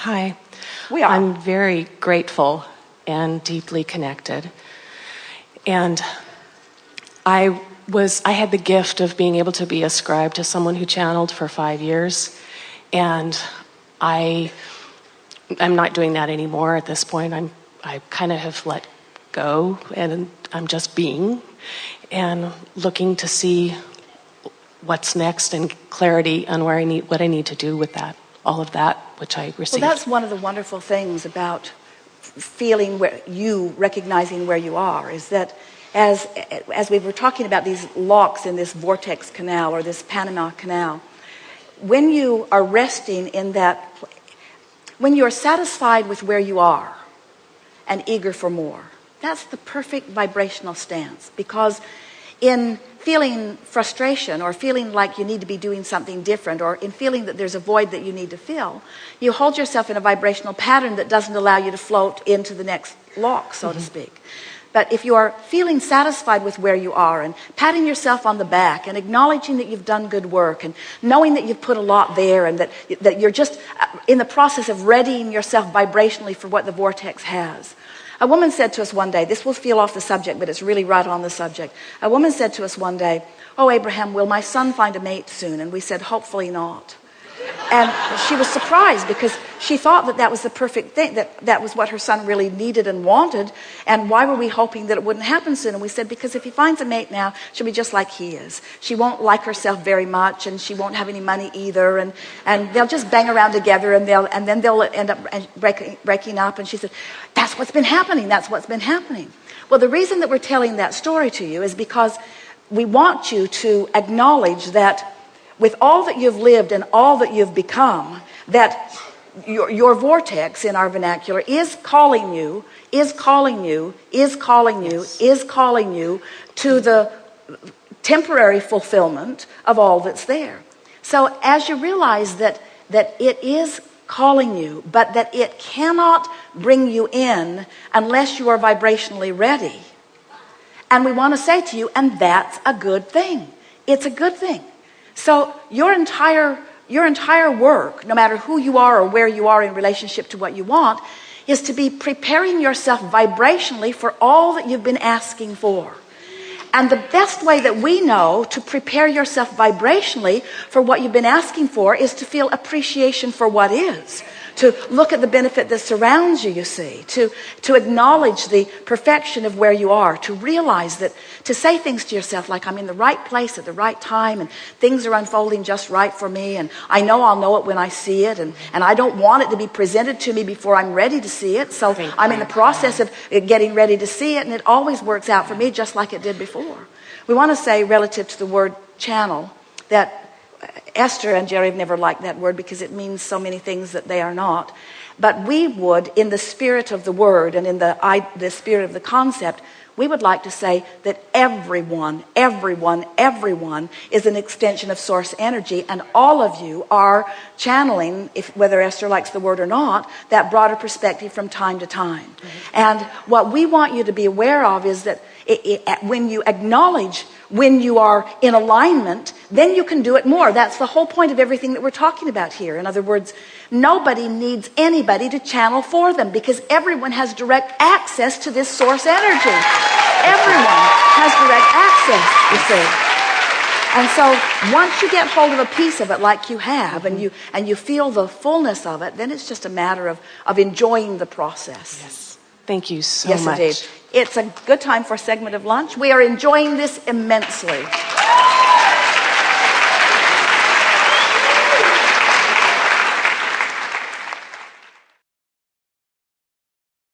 Hi. We are. I'm very grateful and deeply connected. And I had the gift of being able to be a scribe to someone who channeled for 5 years. And I'm not doing that anymore at this point. I kind of have let go, and I'm just being and looking to see what's next and clarity on what I need to do with that, all of that which I received. Well, that's one of the wonderful things about recognizing where you are, is that as we were talking about these locks in this vortex canal or this Panama Canal, when you are resting in that, when you are satisfied with where you are and eager for more, that's the perfect vibrational stance. Because in feeling frustration or feeling like you need to be doing something different, or in feeling that there's a void that you need to fill, you hold yourself in a vibrational pattern that doesn't allow you to float into the next lock, so to speak. But if you are feeling satisfied with where you are and patting yourself on the back and acknowledging that you've done good work and knowing that you've put a lot there and that you're just in the process of readying yourself vibrationally for what the vortex has. A woman said to us one day, this will feel off the subject, but it's really right on the subject. A woman said to us one day, "Oh, Abraham, will my son find a mate soon?" And we said, "Hopefully not." And she was surprised because she thought that was the perfect thing, that was what her son really needed and wanted. And why were we hoping that it wouldn't happen soon? And we said, because if he finds a mate now, she'll be just like he is. She won't like herself very much, and she won't have any money either. And they'll just bang around together, and then they'll end up breaking up. And she said, that's what's been happening. That's what's been happening. Well, the reason that we're telling that story to you is because we want you to acknowledge that with all that you've lived and all that you've become, that your vortex, in our vernacular, is calling you to the temporary fulfillment of all that's there. So as you realize that it is calling you, but that it cannot bring you in unless you are vibrationally ready. And we want to say to you, and that's a good thing. It's a good thing. So your entire work, no matter who you are or where you are in relationship to what you want, is to be preparing yourself vibrationally for all that you've been asking for. And the best way that we know to prepare yourself vibrationally for what you've been asking for is to feel appreciation for what is. To look at the benefit that surrounds you, you see. To acknowledge the perfection of where you are. To realize that, to say things to yourself like, I'm in the right place at the right time, and things are unfolding just right for me, and I know I'll know it when I see it, and I don't want it to be presented to me before I'm ready to see it, so I'm in the process of getting ready to see it, and it always works out for me just like it did before. We want to say, relative to the word channel, that Esther and Jerry have never liked that word because it means so many things that they are not. But we would, in the spirit of the word and in the spirit of the concept, we would like to say that everyone is an extension of source energy, and all of you are channeling, whether Esther likes the word or not, that broader perspective from time to time. Mm-hmm. And what we want you to be aware of is that when you acknowledge when you are in alignment, then you can do it more. That's the whole point of everything that we're talking about here. In other words, nobody needs anybody to channel for them because everyone has direct access to this source energy. Everyone has direct access, you see. And so once you get hold of a piece of it like you have, and you feel the fullness of it, then it's just a matter of enjoying the process. Yes. Thank you so much. Yes, indeed. It's a good time for a segment of lunch. We are enjoying this immensely.